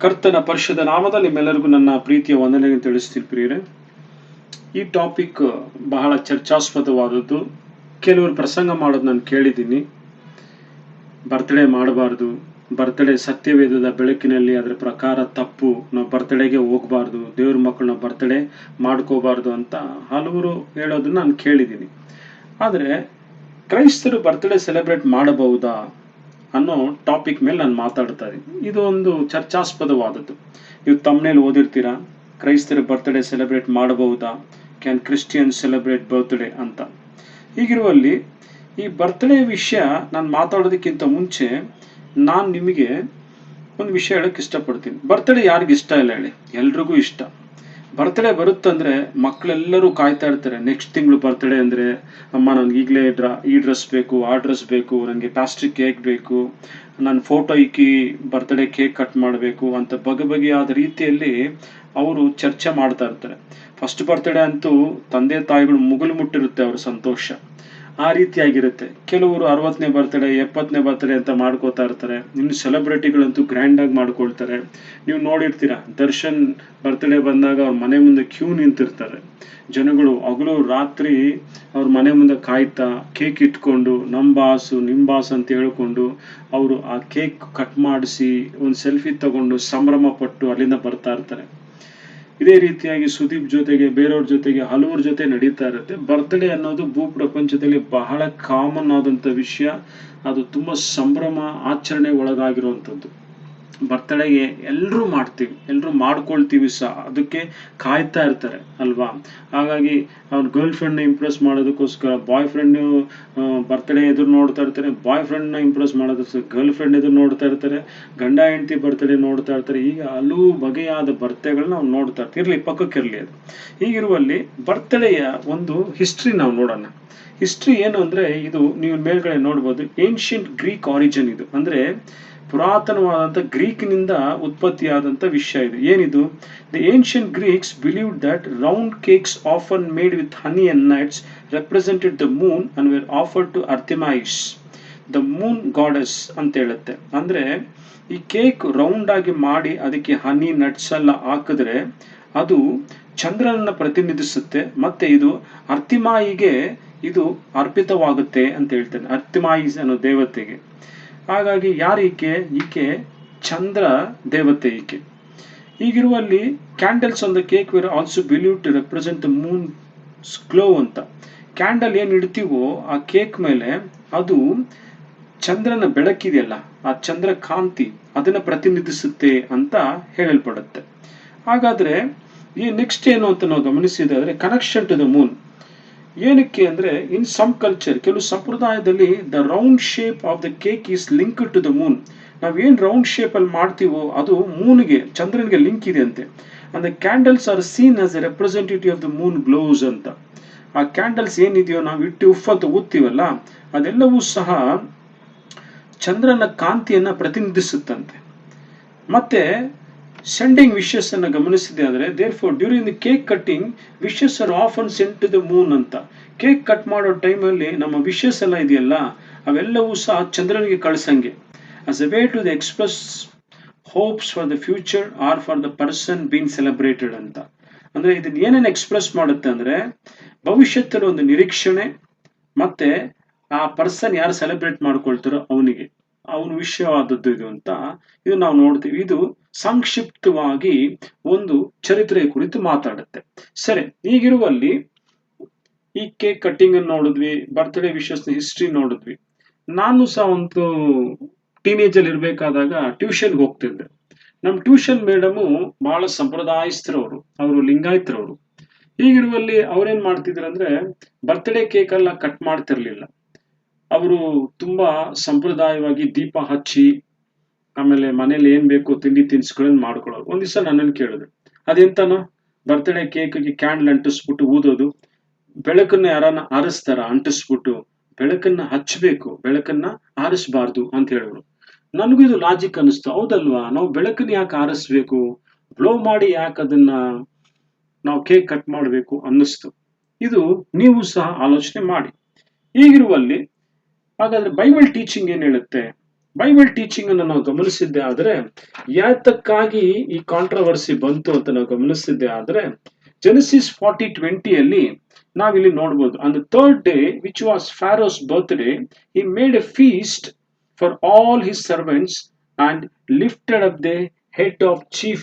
ಕರ್ತನ ಪರಿಶುದ್ಧ ನಾಮದಲ್ಲಿ ನಿಮ್ಮೆಲ್ಲರಿಗೂ ನನ್ನ ಪ್ರೀತಿಯ ವಂದನೆಯನ್ನು ತಿಳಿಸ್ತೀನಿ ಪ್ರಿಯರೇ. ಈ ಟಾಪಿಕ್ ಬಹಳ ಚರ್ಚಾಸ್ಪದವಾದದ್ದು. ಕೆಲವರು ಪ್ರಸಂಗ ಮಾಡೋದು ನಾನು ಕೇಳಿದ್ದೀನಿ. ಬರ್ತ್ಡೇ ಮಾಡಬಾರ್ದು, ಬರ್ತ್ಡೇ ಸತ್ಯವೇದದ ಬೆಳಕಿನಲ್ಲಿ ಅದರ ಪ್ರಕಾರ ತಪ್ಪು, ನಾವು ಬರ್ತ್ಡೇಗೆ ಹೋಗಬಾರ್ದು, ದೇವ್ರ ಮಕ್ಕಳನ್ನ ಬರ್ತ್ಡೇ ಮಾಡ್ಕೋಬಾರ್ದು ಅಂತ ಹಲವರು ಹೇಳೋದನ್ನ ನಾನು ಕೇಳಿದ್ದೀನಿ. ಆದರೆ ಕ್ರೈಸ್ತರು ಬರ್ತ್ಡೇ ಸೆಲೆಬ್ರೇಟ್ ಮಾಡಬಹುದಾ ಅನ್ನೋ ಟಾಪಿಕ್ ಮೇಲೆ ನಾನು ಮಾತಾಡ್ತಾ ಇದ್ದೀನಿ. ಇದು ಒಂದು ಚರ್ಚಾಸ್ಪದವಾದದ್ದು. ನೀವು ತಮ್ಮನೇಲಿ ಓದಿರ್ತೀರಾ, ಕ್ರೈಸ್ತರ ಬರ್ತ್ಡೇ ಸೆಲೆಬ್ರೇಟ್ ಮಾಡಬಹುದಾ, ಕ್ಯಾನ್ ಕ್ರಿಸ್ಟಿಯನ್ ಸೆಲೆಬ್ರೇಟ್ ಬರ್ತ್ಡೇ ಅಂತ. ಹೀಗಿರುವಲ್ಲಿ ಈ ಬರ್ತ್ಡೇ ವಿಷಯ ನಾನು ಮಾತಾಡೋದಕ್ಕಿಂತ ಮುಂಚೆ ನಾನು ನಿಮಗೆ ಒಂದು ವಿಷಯ ಹೇಳೋಕ್ಕೆ ಇಷ್ಟಪಡ್ತೀನಿ. ಬರ್ತ್ಡೇ ಯಾರಿಗಿಷ್ಟ ಇಷ್ಟ ಇಲ್ಲ ಹೇಳಿ? ಎಲ್ರಿಗೂ ಇಷ್ಟ. ಬರ್ತ್ಡೇ ಬರುತ್ತಂದ್ರೆ ಮಕ್ಕಳೆಲ್ಲರೂ ಕಾಯ್ತಾ ಇರ್ತಾರೆ. ನೆಕ್ಸ್ಟ್ ತಿಂಗಳು ಬರ್ತ್ಡೇ ಅಂದರೆ, ಅಮ್ಮ ನನಗೆ ಈಗಲೇ ಈ ಡ್ರೆಸ್ ಬೇಕು, ಆ ಡ್ರೆಸ್ ಬೇಕು, ನನಗೆ ಪ್ಲಾಸ್ಟಿಕ್ ಕೇಕ್ ಬೇಕು, ನಾನು ಫೋಟೋ ಇಕ್ಕಿ ಬರ್ತ್ಡೇ ಕೇಕ್ ಕಟ್ ಮಾಡಬೇಕು ಅಂತ ಬಗೆಬಗೆಯಾದ ರೀತಿಯಲ್ಲಿ ಅವರು ಚರ್ಚೆ ಮಾಡ್ತಾ ಇರ್ತಾರೆ. ಫಸ್ಟ್ ಬರ್ತ್ಡೇ ಅಂತೂ ತಂದೆ ತಾಯಿಗಳು ಮುಗಿಲು ಮುಟ್ಟಿರುತ್ತೆ ಅವ್ರ ಸಂತೋಷ. ಆ ರೀತಿಯಾಗಿರುತ್ತೆ. ಕೆಲವರು 60ನೇ ಬರ್ತ್ಡೇ 70ನೇ ಬರ್ತ್ಡೇ ಅಂತ ಮಾಡ್ಕೋತಾ ಇರ್ತಾರೆ. ಇನ್ನು ಸೆಲೆಬ್ರಿಟಿಗಳಂತೂ ಗ್ರ್ಯಾಂಡ್ ಆಗಿ ಮಾಡ್ಕೊಳ್ತಾರೆ. ನೀವು ನೋಡಿರ್ತೀರ, ದರ್ಶನ್ ಬರ್ತ್ಡೇ ಬಂದಾಗ ಅವ್ರ ಮನೆ ಮುಂದೆ ಕ್ಯೂ ನಿಂತಿರ್ತಾರೆ. ಜನಗಳು ಹಗಲು ರಾತ್ರಿ ಅವ್ರ ಮನೆ ಮುಂದೆ ಕಾಯ್ತಾ ಕೇಕ್ ಇಟ್ಕೊಂಡು ನಿಮ್ ಬಾಸ್ ಅಂತ ಹೇಳ್ಕೊಂಡು ಅವರು ಆ ಕೇಕ್ ಕಟ್ ಮಾಡಿಸಿ ಒಂದು ಸೆಲ್ಫಿ ತಗೊಂಡು ಸಂಭ್ರಮ ಪಟ್ಟು ಅಲ್ಲಿಂದ ಬರ್ತಾ ಇರ್ತಾರೆ. ಇದೇ ರೀತಿಯಾಗಿ ಸುದೀಪ್ ಜೊತೆಗೆ ಬೇರೆಯವ್ರ ಜೊತೆಗೆ ಹಲವರ ಜೊತೆ ನಡೀತಾ ಇರುತ್ತೆ. ಬರ್ತ್ಡೇ ಅನ್ನೋದು ಭೂ ಪ್ರಪಂಚದಲ್ಲಿ ಬಹಳ ಕಾಮನ್ ಆದಂತ ವಿಷಯ. ಅದು ತುಂಬಾ ಸಂಭ್ರಮ ಆಚರಣೆ ಒಳಗಾಗಿರುವಂಥದ್ದು. ಬರ್ತ್ಡೇಗೆ ಎಲ್ಲರೂ ಮಾಡ್ತೀವಿ, ಎಲ್ಲರೂ ಮಾಡ್ಕೊಳ್ತೀವಿ ಸಹ. ಅದಕ್ಕೆ ಕಾಯ್ತಾ ಇರ್ತಾರೆ ಅಲ್ವಾ? ಹಾಗಾಗಿ ಅವ್ರ ಗರ್ಲ್ ಫ್ರೆಂಡ್ನ ಇಂಪ್ರೆಸ್ ಮಾಡೋದಕ್ಕೋಸ್ಕರ ಬಾಯ್ ಫ್ರೆಂಡ್ ಬರ್ತ್ಡೇ ಎದುರು ನೋಡ್ತಾ ಇರ್ತಾರೆ, ಬಾಯ್ ಫ್ರೆಂಡ್ನ ಇಂಪ್ರೆಸ್ ಮಾಡೋದಕ್ಕೆ ಗರ್ಲ್ ಫ್ರೆಂಡ್ ಎದುರು ನೋಡ್ತಾ ಇರ್ತಾರೆ, ಗಂಡ ಹೆಂಡತಿ ಬರ್ತ್ಡೇ ನೋಡ್ತಾ ಇರ್ತಾರೆ. ಈಗ ಹಲವು ಬಗೆಯಾದ ಬರ್ತ್ಡೇಗಳನ್ನ ನಾವು ನೋಡ್ತಾ ಇರ್ತೀವಿ. ಇರ್ಲಿ, ಪಕ್ಕಕ್ಕಿರಲಿ ಅದು. ಹೀಗಿರುವಲ್ಲಿ ಬರ್ತ್ಡೇಯ ಒಂದು ಹಿಸ್ಟ್ರಿ ನಾವು ನೋಡೋಣ. ಹಿಸ್ಟ್ರಿ ಏನು ಅಂದ್ರೆ, ಇದು ನೀವು ಮೇಲ್ಗಡೆ ನೋಡ್ಬೋದು, ಏನ್ಷಿಯಂಟ್ ಗ್ರೀಕ್ ಆರಿಜಿನ್. ಇದು ಅಂದ್ರೆ ಪುರಾತನವಾದಂಥ ಗ್ರೀಕ್ನಿಂದ ಉತ್ಪತ್ತಿಯಾದಂಥ ವಿಷಯ ಇದು. ಏನಿದು? The ancient Greeks believe that round cakes often made with honey and nuts represented the moon and were offered to Artemis the moon goddess ಅಂತ ಹೇಳುತ್ತೆ. ಅಂದ್ರೆ ಈ ಕೇಕ್ ರೌಂಡ್ ಆಗಿ ಮಾಡಿ ಅದಕ್ಕೆ ಹನಿ ನಟ್ಸ್ ಎಲ್ಲ ಹಾಕಿದ್ರೆ ಅದು ಚಂದ್ರನನ್ನ ಪ್ರತಿನಿಧಿಸುತ್ತೆ, ಮತ್ತೆ ಇದು ಅರ್ಥಿಮಾಯಿಗೆ ಇದು ಅರ್ಪಿತವಾಗುತ್ತೆ ಅಂತ ಹೇಳ್ತೇನೆ. ಅರ್ಥಿಮಾಯಿಸ್ ಅನ್ನೋ ದೇವತೆಗೆ. ಹಾಗಾಗಿ ಯಾರೀಕೆ? ಈಕೆ ಚಂದ್ರ ದೇವತೆ ಈಕೆ. ಹೀಗಿರುವಲ್ಲಿ candles on the cake were also believe to represent the moon glow ಅಂತ. ಕ್ಯಾಂಡಲ್ ಏನ್ ಇಡ್ತೀವೋ ಆ ಕೇಕ್ ಮೇಲೆ ಅದು ಚಂದ್ರನ ಬೆಳಕಿದೆಯಲ್ಲ, ಆ ಚಂದ್ರ ಕಾಂತಿ ಅದನ್ನ ಪ್ರತಿನಿಧಿಸುತ್ತೆ ಅಂತ ಹೇಳಲ್ಪಡುತ್ತೆ. ಹಾಗಾದ್ರೆ ಈ ನೆಕ್ಸ್ಟ್ ಏನು ಅಂತ ನಾವು ಗಮನಿಸಿದ್ರೆ, ಕನೆಕ್ಷನ್ ಟು ದ ಮೂನ್. ಏನಕ್ಕೆ ಅಂದ್ರೆ, ಇನ್ ಸಮ್ ಕಲ್ಚರ್, ಕೆಲವು ಸಂಪ್ರದಾಯದಲ್ಲಿ the round shape of the cake is link to the moon. ನಾವೇನ್ ರೌಂಡ್ ಶೇಪ್ ಅಲ್ಲಿ ಮಾಡ್ತೀವೋ ಅದು ಮೂನ್ಗೆ, ಚಂದ್ರನಿಗೆ ಲಿಂಕ್ ಇದೆ ಅಂತೆ. And the candles are seen as a representative of the moon glows ಅಂತ. ಆ ಕ್ಯಾಂಡಲ್ಸ್ ಏನಿದೆಯೋ ನಾವು ಇಟ್ಟು ಉಫ್ ಅಂತ ಊದ್ತೀವಲ್ಲ, ಅದೆಲ್ಲವೂ ಸಹ ಚಂದ್ರನ ಕಾಂತಿಯನ್ನ ಪ್ರತಿನಿಧಿಸುತ್ತಂತೆ. ಮತ್ತೆ ಸೆಂಡಿಂಗ್ ವಿಶಸ್ ಅನ್ನ ಗಮನಿಸಿದೆ ಅಂದ್ರೆ, there for during the cake cutting wishes are often sent to the moon ಅಂತ. ಕೇಕ್ ಕಟ್ ಮಾಡೋ ಟೈಮಲ್ಲಿ ನಮ್ಮ ವಿಶಸ್ ಎಲ್ಲ ಇದೆಯಲ್ಲ, ಅವೆಲ್ಲವೂ ಸಹ ಚಂದ್ರನಿಗೆ ಕಳ್ಸಂಗೆ. As a way to the express hopes for the future or for the person been celebrated ಅಂತ. ಅಂದ್ರೆ ಇದನ್ನ ಏನೇನು ಎಕ್ಸ್ಪ್ರೆಸ್ ಮಾಡುತ್ತೆ ಅಂದ್ರೆ, ಭವಿಷ್ಯದಲ್ಲಿ ಒಂದು ನಿರೀಕ್ಷಣೆ, ಮತ್ತೆ ಆ ಪರ್ಸನ್ ಯಾರು ಸೆಲೆಬ್ರೇಟ್ ಮಾಡ್ಕೊಳ್ತಾರೋ ಅವನ ವಿಷಯವಾದದ್ದು ಇದು ಅಂತ ಇದು ನಾವು ನೋಡ್ತೀವಿ. ಇದು ಸಂಕ್ಷಿಪ್ತವಾಗಿ ಒಂದು ಚರಿತ್ರೆಯ ಕುರಿತು ಮಾತಾಡುತ್ತೆ. ಸರಿ, ಹೀಗಿರುವಲ್ಲಿ ಈ ಕೇಕ್ ಕಟ್ಟಿಂಗ್ ಅನ್ನು ನೋಡಿದ್ವಿ, ಬರ್ತ್ಡೇ ವಿಶಸ್ ಹಿಸ್ಟ್ರಿ ನೋಡಿದ್ವಿ. ನಾನು ಸಹ ಒಂದು ಟೀನೇಜ್ ಅಲ್ಲಿ ಇರ್ಬೇಕಾದಾಗ ಟ್ಯೂಷನ್ಗೆ ಹೋಗ್ತಿದ್ದೆ. ನಮ್ ಟ್ಯೂಷನ್ ಮೇಡಮು ಬಹಳ ಸಂಪ್ರದಾಯಸ್ಥರವರು, ಅವರು ಲಿಂಗಾಯತರವರು. ಹೀಗಿರುವಲ್ಲಿ ಅವ್ರೇನ್ ಮಾಡ್ತಿದ್ರು ಅಂದ್ರೆ, ಬರ್ತ್ಡೇ ಕೇಕ್ ಎಲ್ಲ ಕಟ್ ಮಾಡ್ತಿರ್ಲಿಲ್ಲ. ಅವರು ತುಂಬಾ ಸಂಪ್ರದಾಯವಾಗಿ ದೀಪ ಹಚ್ಚಿ, ಆಮೇಲೆ ಮನೇಲಿ ಏನ್ ಬೇಕು ತಿಂಡಿ ತಿನಿಸುಗಳನ್ನ ಮಾಡ್ಕೊಳ್ಳೋರು. ಒಂದ್ ದಿವಸ ನನ್ನನ್ನು ಕೇಳಿದ್ರು, ಅದೆಂತನೋ ಬರ್ತ್ಡೇ ಕೇಕ್ಗೆ ಕ್ಯಾಂಡಲ್ ಅಂಟಿಸ್ಬಿಟ್ಟು ಊದೋದು, ಬೆಳಕನ್ನ ಯಾರನ್ನ ಆರಿಸ್ತಾರ ಅಂಟಿಸ್ಬಿಟ್ಟು? ಬೆಳಕನ್ನ ಹಚ್ಚಬೇಕು, ಬೆಳಕನ್ನ ಆರಿಸಬಾರ್ದು ಅಂತ ಹೇಳಿದ್ರು. ನನಗೂ ಇದು ಲಾಜಿಕ್ ಅನಿಸ್ತು. ಹೌದಲ್ವಾ, ನಾವು ಬೆಳಕನ್ನ ಯಾಕೆ ಆರಿಸ್ಬೇಕು, ಬ್ಲೋ ಮಾಡಿ ಯಾಕೆ ಅದನ್ನ ನಾವು ಕೇಕ್ ಕಟ್ ಮಾಡಬೇಕು ಅನ್ನಿಸ್ತು. ಇದು ನೀವು ಸಹ ಆಲೋಚನೆ ಮಾಡಿ. ಹೀಗಿರುವಲ್ಲಿ ಹಾಗಾದ್ರೆ ಬೈಬಲ್ ಟೀಚಿಂಗ್ ಏನ್ ಹೇಳುತ್ತೆ? ಬೈಬಲ್ ಟೀಚಿಂಗ್ ಅನ್ನು ನಾವು ಗಮನಿಸಿದ್ದೆ ಆದ್ರೆ ಯಾತಕ್ಕಾಗಿ ಈ ಕಾಂಟ್ರವರ್ಸಿ ಬಂತು ಅಂತ ನಾವು ಗಮನಿಸಿದ್ದೆ ಆದ್ರೆ ಜೆನೆಸಿಸ್ 40:20 ನಾವಿಲ್ಲಿ ನೋಡ್ಬೋದು. On the third day which was Pharaoh's birthday he made a feast for all his servants and lifted up the head of chief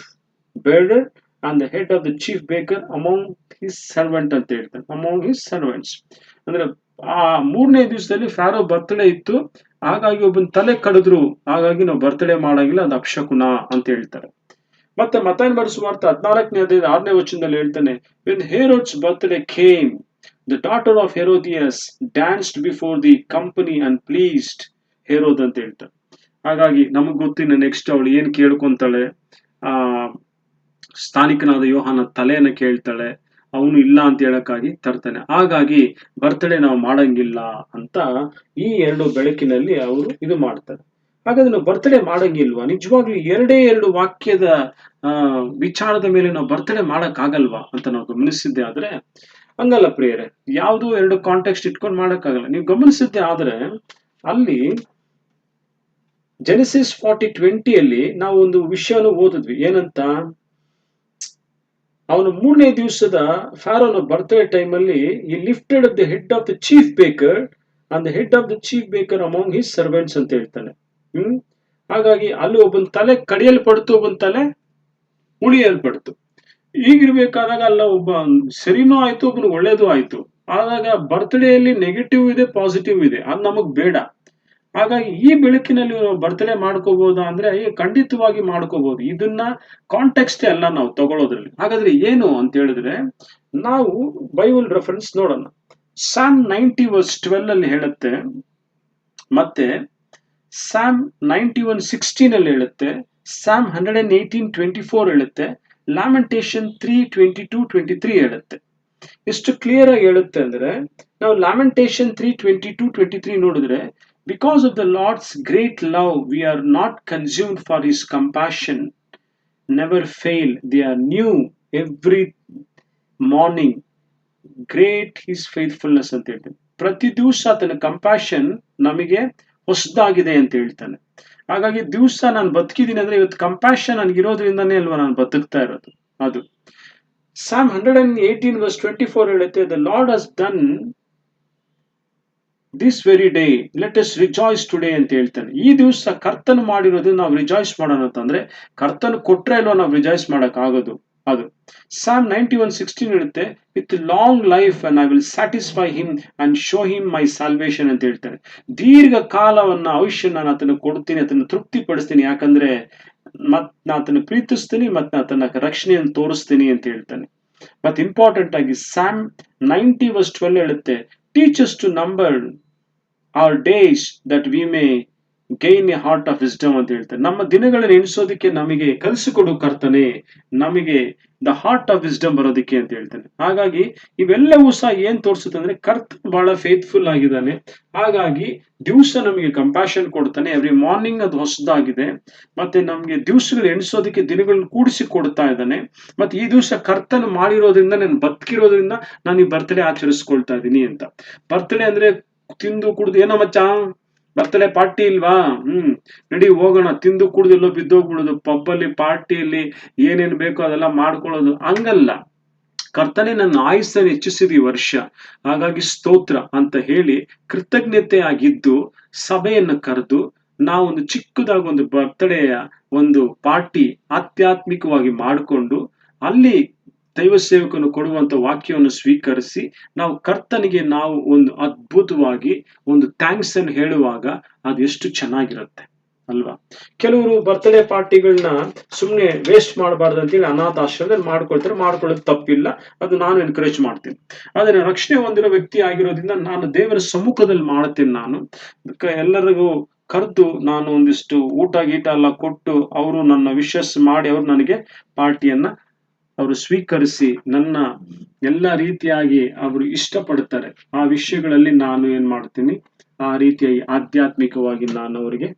bearer and the head of the chief baker among his servant ಅಂತ ಹೇಳ್ತಾರೆ, among his servants. ಅಂದ್ರೆ ಆ 3ನೇ ದಿವಸದಲ್ಲಿ Faroe birthday ಇತ್ತು, ಹಾಗಾಗಿ ಒಬ್ಬನ ತಲೆ ಕಡಿದ್ರು, ಹಾಗಾಗಿ ನಾವು ಬರ್ತ್ಡೇ ಮಾಡಂಗಿಲ್ಲ, ಅದು ಅಪಶಕುನ ಅಂತ ಹೇಳ್ತಾರೆ. ಮತ್ತೆ ಮತ್ತಾಯನ ಬರೆದ ಸುವಾರ್ತೆ 14ನೇ ಅಧ್ಯಾಯದ 6ನೇ ವಚನದಲ್ಲಿ ಹೇಳ್ತಾನೆ, when Herod's birthday came, the daughter of Herodias danced before the company and pleased Herod ಅಂತ ಹೇಳ್ತಾರೆ. ಹಾಗಾಗಿ ನಮಗ್ ಗೊತ್ತಿನ ನೆಕ್ಸ್ಟ್ ಅವಳು ಏನ್ ಕೇಳ್ಕೊಂತಾಳೆ, ಆ ಸ್ಥಾನಿಕನಾದ ಯೋಹಾನ ತಲೆಯನ್ನ ಕೇಳ್ತಾಳೆ, ಅವನು ಇಲ್ಲ ಅಂತ ಹೇಳಕ್ಕಾಗಿ ತರ್ತಾನೆ. ಹಾಗಾಗಿ ಬರ್ತ್ಡೇ ನಾವು ಮಾಡಂಗಿಲ್ಲ ಅಂತ ಈ 2 ಬೆಳಕಿನಲ್ಲಿ ಅವರು ಇದು ಮಾಡ್ತಾರೆ. ಹಾಗಾದ್ರೆ ನಾವು ಬರ್ತ್ಡೇ ಮಾಡಂಗಿಲ್ವಾ? ನಿಜವಾಗ್ಲೂ 2 ವಾಕ್ಯದ ವಿಚಾರದ ಮೇಲೆ ನಾವು ಬರ್ತ್ಡೇ ಮಾಡಕ್ ಆಗಲ್ವಾ ಅಂತ ನಾವು ಗಮನಿಸಿದ್ದೆ ಆದ್ರೆ ಹಂಗಲ್ಲ ಪ್ರಿಯರೇ. ಯಾವ್ದು 2 ಕಾಂಟೆಕ್ಸ್ಟ್ ಇಟ್ಕೊಂಡು ಮಾಡಕ್ಕಾಗಲ್ಲ. ನೀವು ಗಮನಿಸಿದ್ದೆ ಆದ್ರೆ ಅಲ್ಲಿ ಜೆನೆಸಿಸ್ 40:20 ನಾವು ಒಂದು ವಿಷಯವನ್ನು ಓದಿದ್ವಿ. ಏನಂತ, ಅವನು 3ನೇ ದಿವಸದ ಫಾರೋನ ಬರ್ತ್ಡೇ ಟೈಮಲ್ಲಿ ಈ lifted the head of the chief baker and the head of the chief baker among his servants ಅಂತ ಹೇಳ್ತಾನೆ. ಹಾಗಾಗಿ ಅಲ್ಲಿ ಒಬ್ಬನ ತಲೆ ಕಡಿಯಲ್ಪಡ್ತು, ಒಬ್ಬನ ತಲೆ ಉಳಿಯಲ್ಪಡ್ತು. ಈಗಿರ್ಬೇಕಾದಾಗ ಅಲ್ಲ, ಒಬ್ಬ ಸರಿನೂ ಆಯ್ತು, ಒಬ್ಬನು ಒಳ್ಳೇದು ಆಯ್ತು. ಆದಾಗ ಬರ್ತ್ಡೇಯಲ್ಲಿ ನೆಗೆಟಿವ್ ಇದೆ, ಪಾಸಿಟಿವ್ ಇದೆ, ಅದು ನಮಗ್ ಬೇಡ. ಹಾಗಾಗಿ ಈ ಬೆಳಕಿನಲ್ಲಿ ನಾವು ಬರ್ತ್ಡೇ ಮಾಡ್ಕೋಬಹುದಾ ಅಂದ್ರೆ ಖಂಡಿತವಾಗಿ ಮಾಡ್ಕೋಬಹುದು. ಇದನ್ನ ಕಾಂಟೆಕ್ಸ್ಟ್ ಎಲ್ಲ ನಾವು ತಗೊಳ್ಳೋದ್ರಲ್ಲಿ. ಹಾಗಾದ್ರೆ ಏನು ಅಂತ ಹೇಳಿದ್ರೆ ನಾವು ಬೈಬಲ್ ರೆಫರೆನ್ಸ್ ನೋಡೋಣ. ಸಾಮ್ 90:12 ಅಲ್ಲಿ ಹೇಳುತ್ತೆ, ಮತ್ತೆ ಸಾಮ್ 91:16 ಅಲ್ಲಿ ಹೇಳುತ್ತೆ, ಸಾಮ್ 118:24 ಹೇಳುತ್ತೆ, ಲ್ಯಾಮೆಂಟೇಷನ್ 3:22-23 ಹೇಳುತ್ತೆ. ಎಷ್ಟು ಕ್ಲಿಯರ್ ಆಗಿ ಹೇಳುತ್ತೆ ಅಂದ್ರೆ, ನಾವು ಲ್ಯಾಮೆಂಟೇಷನ್ 3:22-23 ನೋಡಿದ್ರೆ, because of the Lord's great love we are not consumed, for his compassion never fail, they are new every morning, great his faithfulness ಅಂತ ಹೇಳ್ತಾನೆ. ಪ್ರತಿ ದಿವಸ ಆತನ ಕಂಪ್ಯಾಷನ್ ನಮಗೆ ಹೊಸದಾಗಿದೆ ಅಂತ ಹೇಳ್ತಾನೆ. ಹಾಗಾಗಿ ದಿವಸ ನಾನು ಬದುಕಿದ್ದೀನಿ ಅಂದ್ರೆ ಇವತ್ತು ಕಂಪ್ಯಾಷನ್ ನನಗಿರೋದ್ರಿಂದಾನೇ ಅಲ್ವಾ ನಾನು ಬದುಕ್ತಾ ಇರೋದು. ಅದು ಸಾಮ್ 118:24 ಹೇಳುತ್ತೆ, the Lord has done this very day let us rejoice today ಅಂತ ಹೇಳ್ತಾನೆ. ಈ ದಿವಸ ಕರ್ತನು ಮಾಡಿರೋದನ್ನ ನಾವು ರಿಜಾಯ್ಸ್ ಮಾಡೋಣ ಅಂತಂದ್ರೆ, ಕರ್ತನು ಕೊಟ್ರೆ ಅಲ್ವಾ ನಾವು ರಿಜಾಯ್ಸ್ ಮಾಡಕ್ ಆಗೋದು. ಅದು ಸಾಮ್ 91:16 ಹೇಳುತ್ತೆ, with long life and I will satisfy him and show him my salvation ಅಂತ ಹೇಳ್ತಾನೆ. ದೀರ್ಘ ಕಾಲವನ್ನ ಆಯುಷ್ಯ ನಾನು ಆತನ ಕೊಡ್ತೀನಿ, ಆತನ ತೃಪ್ತಿ ಪಡಿಸ್ತೀನಿ, ಯಾಕಂದ್ರೆ ನಾ ಆತನ ಪ್ರೀತಿಸ್ತೀನಿ, ಮತ್ತೆ ಆತನ ರಕ್ಷಣೆಯನ್ನು ತೋರಿಸ್ತೀನಿ ಅಂತ ಹೇಳ್ತಾನೆ. ಮತ್ತೆ ಇಂಪಾರ್ಟೆಂಟ್ ಆಗಿ ಸಾಮ್ 90:12 ಹೇಳುತ್ತೆ, teach us to number our days that we may gain a heart of wisdom ಅಂತ ಹೇಳ್ತಾರೆ. ನಮ್ಮ ದಿನಗಳನ್ನು ಎಣಿಸೋದಕ್ಕೆ ನಮಗೆ ಕಲಿಸಿಕೊಡು ಕರ್ತನೆ, ನಮಗೆ ದ ಹಾರ್ಟ್ ಆಫ್ ವಿಸ್ಡಮ್ ಬರೋದಕ್ಕೆ ಅಂತ ಹೇಳ್ತಾನೆ. ಹಾಗಾಗಿ ಇವೆಲ್ಲವೂ ಸಹ ಏನ್ ತೋರಿಸುತ್ತೆ ಅಂದ್ರೆ, ಕರ್ತ ಬಹಳ ಫೇತ್ಫುಲ್ ಆಗಿದ್ದಾನೆ. ಹಾಗಾಗಿ ದಿವಸ ನಮಗೆ ಕಂಪ್ಯಾಷನ್ ಕೊಡ್ತಾನೆ, ಎವ್ರಿ ಮಾರ್ನಿಂಗ್ ಅದು ಹೊಸದಾಗಿದೆ. ಮತ್ತೆ ನಮ್ಗೆ ದಿವಸಗಳು ಎಣಿಸೋದಕ್ಕೆ ದಿನಗಳನ್ನ ಕೂಡಿಸಿ ಕೊಡ್ತಾ ಇದ್ದಾನೆ. ಮತ್ತೆ ಈ ದಿವಸ ಕರ್ತನು ಮಾಡಿರೋದ್ರಿಂದ, ನಾನು ಬದುಕಿರೋದ್ರಿಂದ ನಾನು ಈ ಬರ್ತ್ಡೇ ಆಚರಿಸ್ಕೊಳ್ತಾ ಇದ್ದೀನಿ ಅಂತ. ಬರ್ತ್ಡೇ ಅಂದ್ರೆ ತಿಂದು ಕುಡ್ದು, ಏನೋ ಮಚ್ಚ ಬರ್ತ್ಡೇ ಪಾರ್ಟಿ ಇಲ್ವಾ, ನಡಿ ಹೋಗೋಣ, ತಿಂದು ಕುಡ್ದು ಎಲ್ಲೋ ಬಿದ್ದೋಗ್ಬಿಡೋದು, ಪಬ್ಬಲ್ಲಿ ಪಾರ್ಟಿಯಲ್ಲಿ ಏನೇನ್ ಬೇಕೋ ಅದೆಲ್ಲ ಮಾಡ್ಕೊಳ್ಳೋದು, ಹಂಗಲ್ಲ. ಕರ್ತನೆ ನನ್ನ ಆಯುಸ್ಸನ್ನು ಹೆಚ್ಚಿಸಿದ ಈ ವರ್ಷ, ಹಾಗಾಗಿ ಸ್ತೋತ್ರ ಅಂತ ಹೇಳಿ ಕೃತಜ್ಞತೆ ಆಗಿದ್ದು ಸಭೆಯನ್ನು ಕರೆದು ನಾವೊಂದು ಚಿಕ್ಕದಾಗಿ ಒಂದು ಬರ್ತ್ಡೇಯ ಒಂದು ಪಾರ್ಟಿ ಆಧ್ಯಾತ್ಮಿಕವಾಗಿ ಮಾಡಿಕೊಂಡು ಅಲ್ಲಿ ದೈವ ಸೇವಕನು ಕೊಡುವಂತ ವಾಕ್ಯವನ್ನು ಸ್ವೀಕರಿಸಿ ನಾವು ಕರ್ತನಿಗೆ ನಾವು ಒಂದು ಅದ್ಭುತವಾಗಿ ಒಂದು ಥ್ಯಾಂಕ್ಸ್ ಅನ್ನು ಹೇಳುವಾಗ ಅದು ಎಷ್ಟು ಚೆನ್ನಾಗಿರುತ್ತೆ ಅಲ್ವಾ. ಕೆಲವರು ಬರ್ತ್ಡೇ ಪಾರ್ಟಿಗಳನ್ನ ಸುಮ್ನೆ ವೇಸ್ಟ್ ಮಾಡಬಾರ್ದು ಅಂತೇಳಿ ಅನಾಥಾಶ್ರಮದಲ್ಲಿ ಮಾಡ್ಕೊಳ್ಳೋದು ತಪ್ಪಿಲ್ಲ, ಅದು ನಾನು ಎನ್ಕರೇಜ್ ಮಾಡ್ತೀನಿ. ಆದ್ರೆ ರಕ್ಷಣೆ ಹೊಂದಿರೋ ವ್ಯಕ್ತಿ ಆಗಿರೋದ್ರಿಂದ ನಾನು ದೇವರ ಸಮ್ಮುಖದಲ್ಲಿ ಮಾಡ್ತೀನಿ. ನಾನು ಎಲ್ಲರಿಗೂ ಕರೆದು ನಾನು ಒಂದಿಷ್ಟು ಊಟ ಗೀಟ ಎಲ್ಲ ಕೊಟ್ಟು ಅವರು ನನ್ನ ವಿಶಸ್ ಮಾಡಿ ಅವರು ನನಗೆ ಪಾರ್ಟಿಯನ್ನ ಅವರು ಸ್ವೀಕರಿಸಿ ನನ್ನ ಎಲ್ಲ ರೀತಿಯಾಗಿ ಅವರು ಇಷ್ಟಪಡ್ತಾರೆ. ಆ ವಿಷಯಗಳಲ್ಲಿ ನಾನು ಏನ್ ಮಾಡ್ತೀನಿ, ಆ ರೀತಿಯಾಗಿ ಆಧ್ಯಾತ್ಮಿಕವಾಗಿ ನಾನು ಅವರಿಗೆ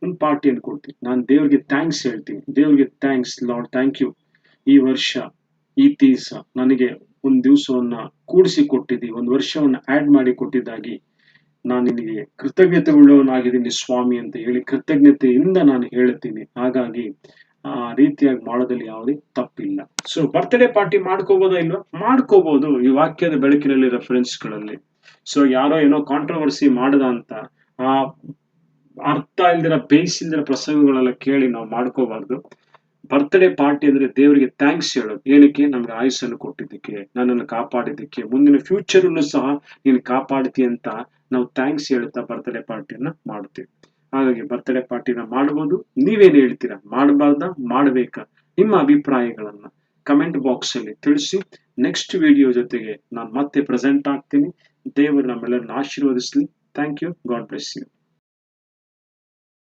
ಒಂದು ಪಾರ್ಟಿಯನ್ನು ಕೊಡ್ತೀನಿ. ನಾನು ದೇವ್ರಿಗೆ ಥ್ಯಾಂಕ್ಸ್ ಹೇಳ್ತೀನಿ, ದೇವ್ರಿಗೆ ಥ್ಯಾಂಕ್ಸ್ ಲಾರ್ಡ್, ಥ್ಯಾಂಕ್ ಯು, ಈ ವರ್ಷ ಈ ದಿವಸ ನನಗೆ ಒಂದು ದಿವಸವನ್ನ ಕೂಡಿಸಿ ಕೊಟ್ಟಿದ್ದಿ, ಒಂದು ವರ್ಷವನ್ನ ಆಡ್ ಮಾಡಿ ಕೊಟ್ಟಿದ್ದಾಗಿ ನಾನು ನಿನಗೆ ಕೃತಜ್ಞತೆ ಉಳ್ಳವನಾಗಿದ್ದೀನಿ ಸ್ವಾಮಿ ಅಂತ ಹೇಳಿ ಕೃತಜ್ಞತೆಯಿಂದ ನಾನು ಹೇಳುತ್ತೀನಿ. ಹಾಗಾಗಿ ಆ ರೀತಿಯಾಗಿ ಮಾಡೋದ್ರಲ್ಲಿ ಯಾವುದೇ ತಪ್ಪಿಲ್ಲ. ಸೊ ಬರ್ತ್ಡೇ ಪಾರ್ಟಿ ಮಾಡ್ಕೋಬೋದಾ ಇಲ್ವಾ? ಮಾಡ್ಕೋಬಹುದು ಈ ವಾಕ್ಯದ ಬೆಳಕಿನಲ್ಲಿ ರೆಫರೆನ್ಸ್ಗಳಲ್ಲಿ. ಸೊ ಯಾರೋ ಏನೋ ಕಾಂಟ್ರವರ್ಸಿ ಮಾಡದ ಅಂತ ಆ ಅರ್ಥ ಇಲ್ದಿರ ಬೇಯಿಸಿಲ್ದಿರ ಪ್ರಸಂಗಗಳೆಲ್ಲ ಕೇಳಿ ನಾವು ಮಾಡ್ಕೋಬಾರ್ದು. ಬರ್ತ್ಡೇ ಪಾರ್ಟಿ ಅಂದ್ರೆ ದೇವರಿಗೆ ಥ್ಯಾಂಕ್ಸ್ ಹೇಳೋದು. ಏನಕ್ಕೆ? ನಮ್ಗೆ ಆಯುಸ್ಸನ್ನು ಕೊಟ್ಟಿದ್ದಕ್ಕೆ, ನನ್ನನ್ನು ಕಾಪಾಡಿದ್ದಕ್ಕೆ, ಮುಂದಿನ ಫ್ಯೂಚರಲ್ಲೂ ಸಹ ನೀನು ಕಾಪಾಡ್ತಿ ಅಂತ ನಾವು ಥ್ಯಾಂಕ್ಸ್ ಹೇಳುತ್ತಾ ಬರ್ತ್ಡೇ ಪಾರ್ಟಿಯನ್ನ ಮಾಡ್ತೀವಿ. ಹಾಗಾಗಿ ಬರ್ತ್ಡೇ ಪಾರ್ಟಿನ ಮಾಡ್ಬೋದು. ನೀವೇನ್ ಹೇಳ್ತೀರಾ? ಮಾಡಬಾರ್ದಾ? ಮಾಡಬೇಕಾ? ನಿಮ್ಮ ಅಭಿಪ್ರಾಯಗಳನ್ನ ಕಮೆಂಟ್ ಬಾಕ್ಸ್ ಅಲ್ಲಿ ತಿಳಿಸಿ. ನೆಕ್ಸ್ಟ್ ವಿಡಿಯೋ ಜೊತೆಗೆ ನಾನು ಮತ್ತೆ ಪ್ರೆಸೆಂಟ್ ಆಗ್ತೀನಿ. ದೇವರು ನಮ್ಮೆಲ್ಲರನ್ನ ಆಶೀರ್ವದಿಸಲಿ. Thank you. God bless you.